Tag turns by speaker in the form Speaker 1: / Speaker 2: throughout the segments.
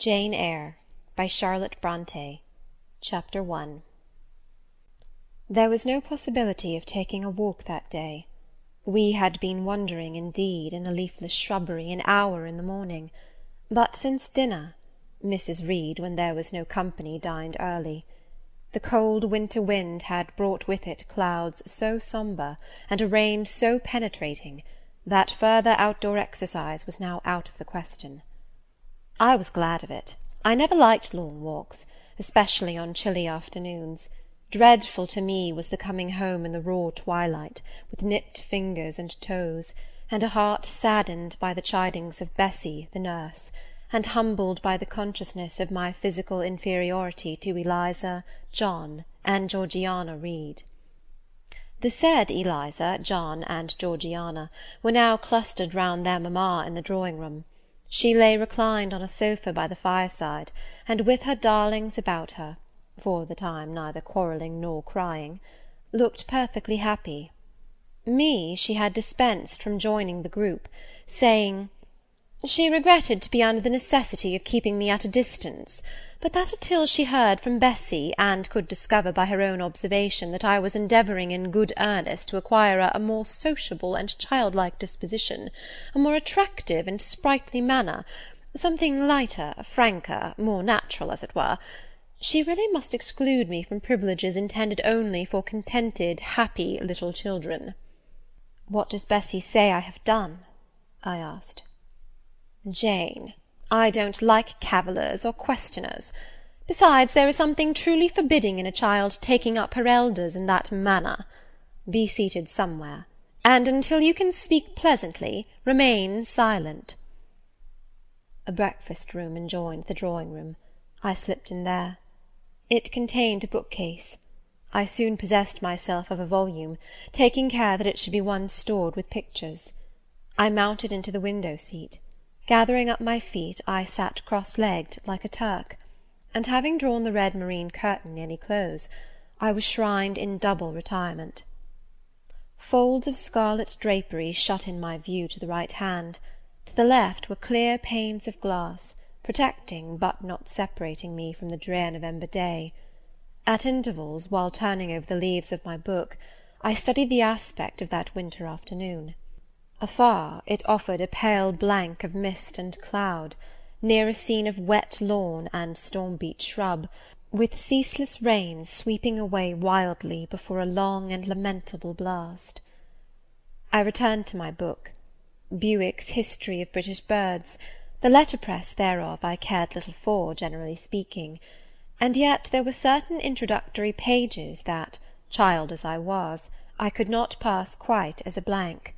Speaker 1: Jane Eyre by Charlotte Brontë. Chapter I. There was no possibility of taking a walk that day. We had been wandering, indeed, in the leafless shrubbery an hour in the morning; but since dinner Mrs. Reed, when there was no company, dined early. The cold winter wind had brought with it clouds so sombre, and a rain so penetrating, that further outdoor exercise was now out of the question. I was glad of it. I never liked long walks, especially on chilly afternoons. Dreadful to me was the coming home in the raw twilight, with nipped fingers and toes, and a heart saddened by the chidings of Bessy, the nurse, and humbled by the consciousness of my physical inferiority to Eliza, John, and Georgiana Reed. The said Eliza, John, and Georgiana were now clustered round their mamma in the drawing-room. She lay reclined on a sofa by the fireside, and with her darlings about her, for the time neither quarrelling nor crying, looked perfectly happy. Me she had dispensed from joining the group, saying, "She regretted to be under the necessity of keeping me at a distance, but that till she heard from Bessy, and could discover by her own observation that I was endeavouring in good earnest to acquire a more sociable and childlike disposition, a more attractive and sprightly manner, something lighter, franker, more natural, as it were, she really must exclude me from privileges intended only for contented, happy little children." "What does Bessy say I have done?" I asked. "Jane, I don't like cavillers or questioners. Besides, there is something truly forbidding in a child taking up her elders in that manner. Be seated somewhere, and until you can speak pleasantly, remain silent." A breakfast-room adjoined the drawing-room. I slipped in there. It contained a bookcase. I soon possessed myself of a volume, taking care that it should be one stored with pictures. I mounted into the window-seat. Gathering up my feet, I sat cross-legged, like a Turk, and having drawn the red moreen curtain nearly close, I was shrined in double retirement. Folds of scarlet drapery shut in my view to the right hand; to the left were clear panes of glass, protecting but not separating me from the drear November day. At intervals, while turning over the leaves of my book, I studied the aspect of that winter afternoon. Afar, it offered a pale blank of mist and cloud; near, a scene of wet lawn and storm-beat shrub, with ceaseless rain sweeping away wildly before a long and lamentable blast. I returned to my book. Bewick's History of British Birds. The letterpress thereof I cared little for, generally speaking; and yet there were certain introductory pages that, child as I was, I could not pass quite as a blank.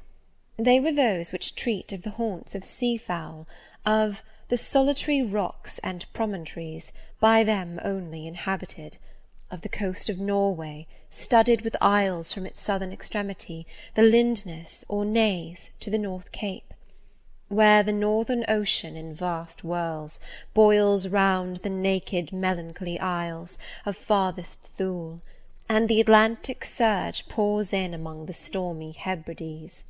Speaker 1: They were those which treat of the haunts of sea-fowl, of the solitary rocks and promontories, by them only inhabited, of the coast of Norway, studded with isles from its southern extremity, the Lindness or Naze, to the North Cape; where the northern ocean, in vast whirls, boils round the naked melancholy isles of farthest Thule, and the Atlantic surge pours in among the stormy Hebrides.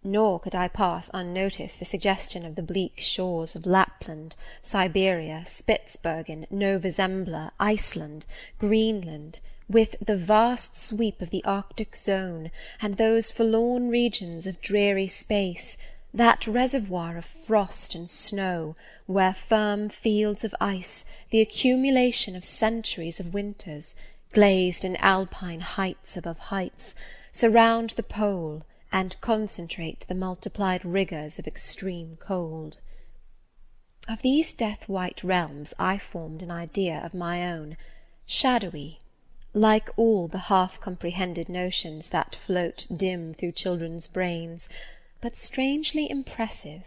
Speaker 1: Nor could I pass unnoticed the suggestion of the bleak shores of Lapland, Siberia, Spitzbergen, Nova Zembla, Iceland, Greenland, with the vast sweep of the Arctic zone, and those forlorn regions of dreary space, that reservoir of frost and snow, where firm fields of ice, the accumulation of centuries of winters, glazed in alpine heights above heights, surround the pole, and concentrate the multiplied rigours of extreme cold. Of these death-white realms I formed an idea of my own, shadowy, like all the half-comprehended notions that float dim through children's brains, but strangely impressive.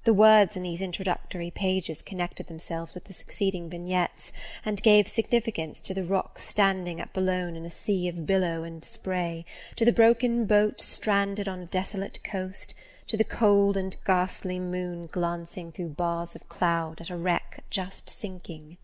Speaker 1: The words in these introductory pages connected themselves with the succeeding vignettes, and gave significance to the rock standing at Boulogne in a sea of billow and spray, to the broken boat stranded on a desolate coast, to the cold and ghastly moon glancing through bars of cloud at a wreck just sinking.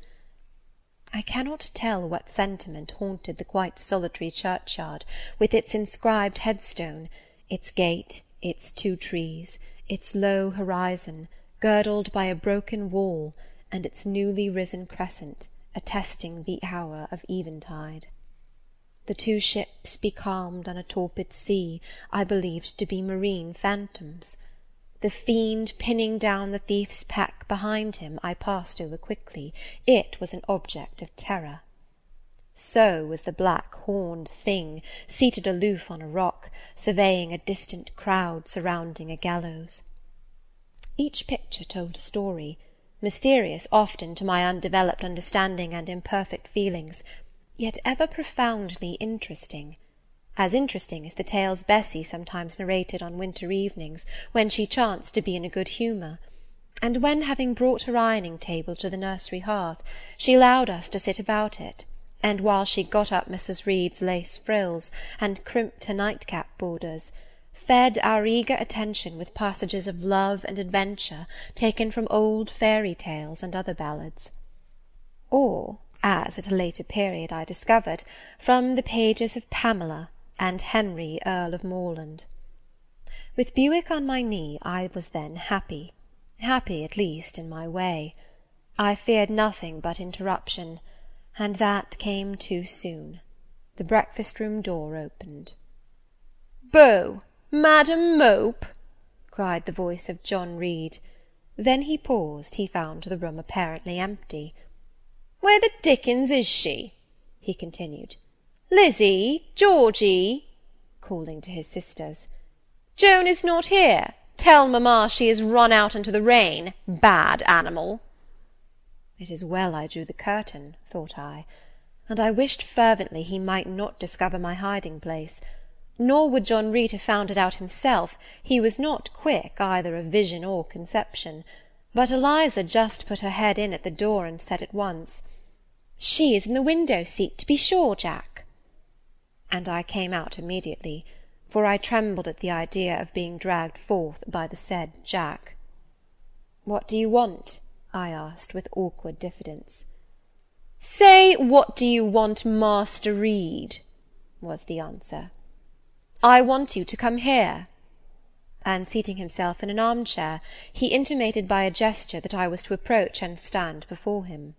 Speaker 1: I cannot tell what sentiment haunted the quite solitary churchyard, with its inscribed headstone, its gate, its 2 trees, its low horizon, girdled by a broken wall, and its newly risen crescent attesting the hour of eventide. The two ships becalmed on a torpid sea I believed to be marine phantoms. The fiend pinning down the thief's pack behind him I passed over quickly. It was an object of terror. So was the black horned thing, seated aloof on a rock, surveying a distant crowd surrounding a gallows. Each picture told a story, mysterious often to my undeveloped understanding and imperfect feelings, yet ever profoundly interesting, as interesting as the tales Bessie sometimes narrated on winter evenings, when she chanced to be in a good humour, and when, having brought her ironing-table to the nursery hearth, she allowed us to sit about it, and while she got up Mrs. Reed's lace frills, and crimped her nightcap borders, fed our eager attention with passages of love and adventure taken from old fairy tales and other ballads. Or, as at a later period I discovered, from the pages of Pamela and Henry Earl of Morland. With Buick on my knee I was then happy at least in my way. I feared nothing but interruption, and that came too soon. The breakfast-room door opened. "Beau! Madam Mope!" cried the voice of John Reed. Then he paused. He found the room apparently empty. "Where the dickens is she?" he continued. "Lizzy! Georgy!" calling to his sisters. "Joan is not here. Tell mamma she is run out into the rain. Bad animal!" It is well I drew the curtain, thought I, and I wished fervently he might not discover my hiding-place. Nor would John Reed have found it out himself. He was not quick either of vision or conception. But Eliza just put her head in at the door, and said at once, "She is in the window-seat, to be sure, Jack." And I came out immediately, for I trembled at the idea of being dragged forth by the said Jack. "What do you want?" I asked, with awkward diffidence. "Say, what do you want, Master Reed?" was the answer. "I want you to come here." And seating himself in an arm-chair, he intimated by a gesture that I was to approach and stand before him.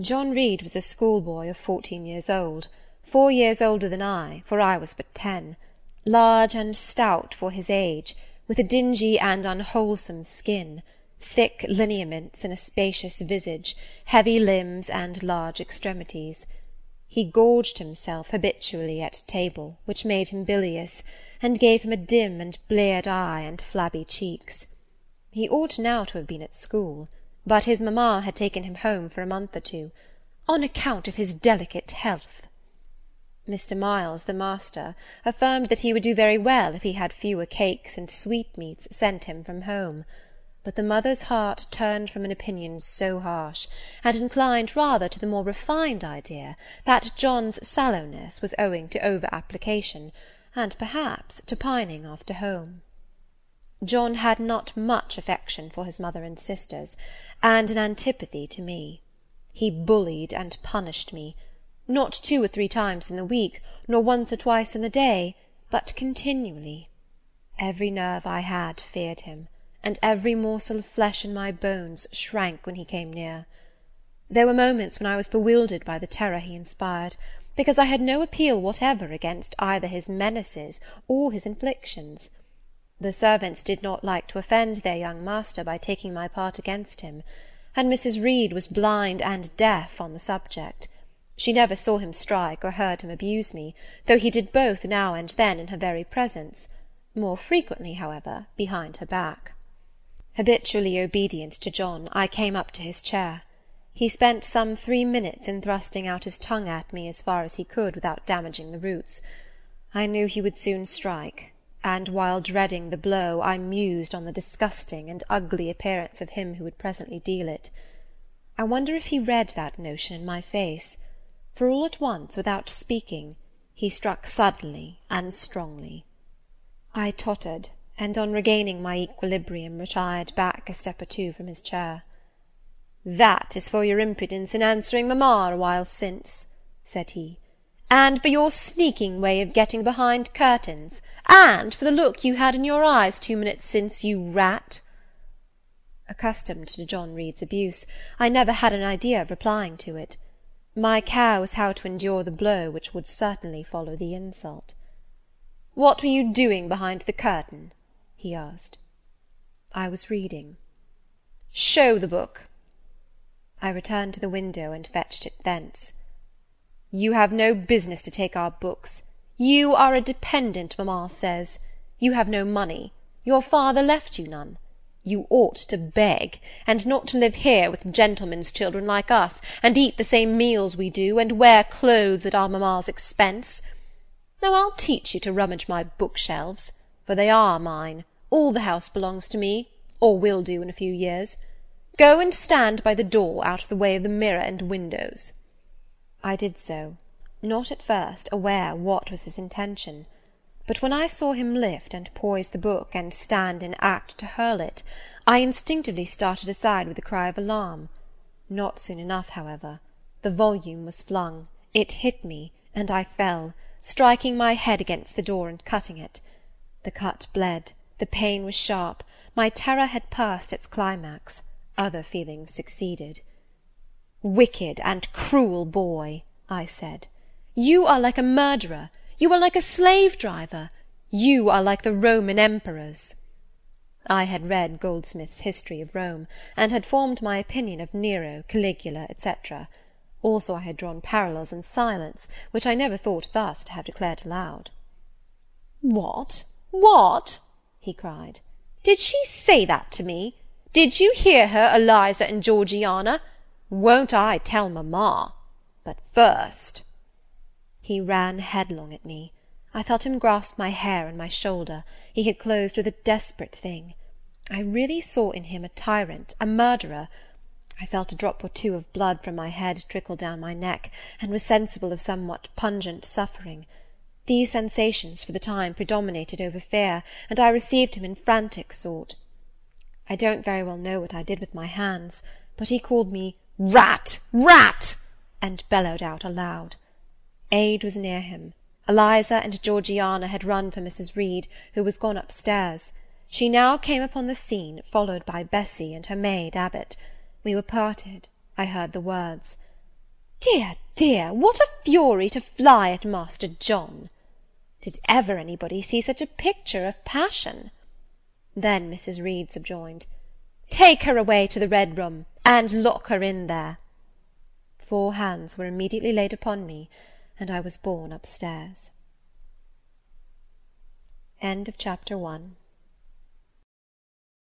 Speaker 1: John Reed was a schoolboy of 14 years old, 4 years older than I, for I was but 10, large and stout for his age, with a dingy and unwholesome skin, thick lineaments in a spacious visage, heavy limbs, and large extremities. He gorged himself habitually at table, which made him bilious, and gave him a dim and bleared eye and flabby cheeks. He ought now to have been at school, but his mamma had taken him home for a month or two, on account of his delicate health. Mr. Miles, the master, affirmed that he would do very well if he had fewer cakes and sweetmeats sent him from home. But the mother's heart turned from an opinion so harsh, and inclined rather to the more refined idea that John's sallowness was owing to over-application, and perhaps to pining after home. John had not much affection for his mother and sisters, and an antipathy to me. He bullied and punished me, not 2 or 3 times in the week, nor once or twice in the day, but continually. Every nerve I had feared him, and every morsel of flesh in my bones shrank when he came near. There were moments when I was bewildered by the terror he inspired, because I had no appeal whatever against either his menaces or his inflictions. The servants did not like to offend their young master by taking my part against him, and Mrs. Reed was blind and deaf on the subject. She never saw him strike or heard him abuse me, though he did both now and then in her very presence, more frequently, however, behind her back. Habitually obedient to John, I came up to his chair. He spent some 3 minutes in thrusting out his tongue at me as far as he could without damaging the roots. I knew he would soon strike, and while dreading the blow, I mused on the disgusting and ugly appearance of him who would presently deal it. I wonder if he read that notion in my face, for all at once, without speaking, he struck suddenly and strongly. I tottered, and on regaining my equilibrium retired back a step or 2 from his chair. "That is for your impudence in answering mamma a while since," said he, "and for your sneaking way of getting behind curtains, and for the look you had in your eyes 2 minutes since, you rat." Accustomed to John Reed's abuse, I never had an idea of replying to it. My care was how to endure the blow which would certainly follow the insult. "What were you doing behind the curtain?" he asked. "I was reading." "Show the book." I returned to the window, and fetched it thence. "You have no business to take our books. You are a dependent, mamma says. You have no money. Your father left you none. You ought to beg, and not to live here with gentlemen's children like us, and eat the same meals we do, and wear clothes at our mamma's expense. Now I'll teach you to rummage my bookshelves, for they are mine. All the house belongs to me, or will do in a few years. Go and stand by the door, out of the way of the mirror and windows." I did so, not at first aware what was his intention. But when I saw him lift and poise the book, and stand in act to hurl it, I instinctively started aside with a cry of alarm. Not soon enough, however. The volume was flung, it hit me, and I fell, striking my head against the door and cutting it. The cut bled, the pain was sharp, my terror had passed its climax, other feelings succeeded. "Wicked and cruel boy," I said, "you are like a murderer. You are like a slave-driver. You are like the Roman emperors." I had read Goldsmith's History of Rome, and had formed my opinion of Nero, Caligula, etc. Also I had drawn parallels in silence, which I never thought thus to have declared aloud. "What? What?" he cried. "Did she say that to me? Did you hear her, Eliza and Georgiana? Won't I tell mamma? But first—" He ran headlong at me. I felt him grasp my hair and my shoulder. He had closed with a desperate thing. I really saw in him a tyrant, a murderer. I felt a drop or two of blood from my head trickle down my neck, and was sensible of somewhat pungent suffering. These sensations for the time predominated over fear, and I received him in frantic sort. I don't very well know what I did with my hands, but he called me "Rat! Rat!" and bellowed out aloud. Aid was near him. Eliza and Georgiana had run for Mrs. Reed, who was gone upstairs. She now came upon the scene, followed by Bessy and her maid Abbot. We were parted. I heard the words, "Dear, dear, what a fury to fly at Master John! Did ever anybody see such a picture of passion?" Then Mrs. Reed subjoined, "Take her away to the Red Room, and lock her in there." 4 hands were immediately laid upon me, and I was borne upstairs. Chapter 2